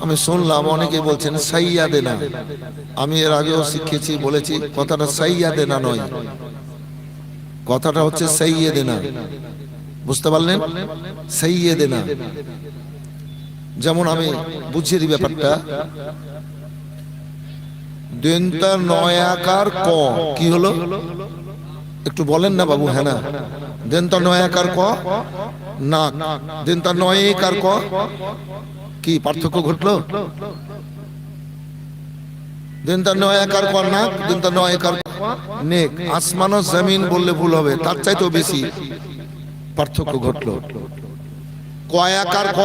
আমি শুনলাম অনেকে বলছেন সাইয়াদেনা। আমি এর আগেও শিখেছি, বলেছি কথাটা সাইয়াদেনা নয়, কথাটা হচ্ছে সাইয়েদেনা। বুঝতে পারলেন? সাইয়েদেনা। যেমন আমি বুঝিয়ে দিই ব্যাপারটা। দেনটা নয় আকার ক কি হলো একটু বলেন না বাবু? হ্যাঁ না, দেনটা নয় আকার ক নাক, দেনটা নয় আকার ক কি পার্থক্য ঘটলো? দিনটা নয় একার ক নাক, দিনটা নয় একার নেক। আসমান ও জমিন বললে ভুল হবে, তার চাইতেও বেশি পার্থক্য ঘটলো। কয় আকার ক,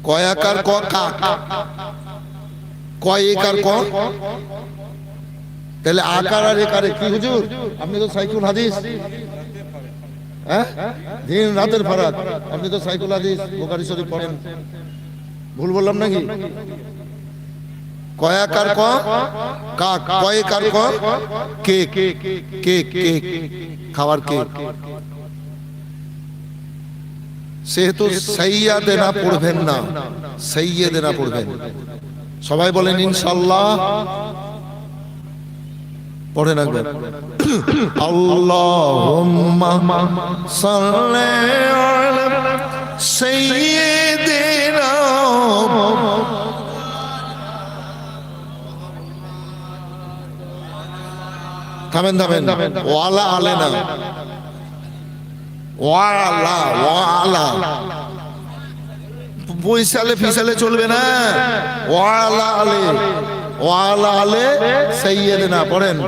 কয় আকার ক কাক, কয় একার ক। তাহলে আকার আর একারে কি হুজুর? আপনি তো সাইকুল হাদিস, হ্যাঁ দিন রাতের ফারাক। আপনি তো সাইকুল হাদিস বুখারী শরীফ পড়েন, ভুল বললাম নাকি? কয়াকার ক কাক, কয়েকার ক কেক, কেক কেক খাবার কেক। সেহেতু সাইয়াদেনা পড়বেন না, সাইয়েদেনা পড়বেন। সবাই বলেন ইনশাআল্লাহ। পড়েন একবার আল্লাহুম্মা সাল্লি আলা সাইয়্যিদিনা। থামেন থামেন, ওয়ালা আলে না, ওয়ালা ওয়ালা বইসালে ফিসালে চলবে না। ওয়ালা আলে, ওয়ালা আলে সাইয়্যিদিনা পড়েন।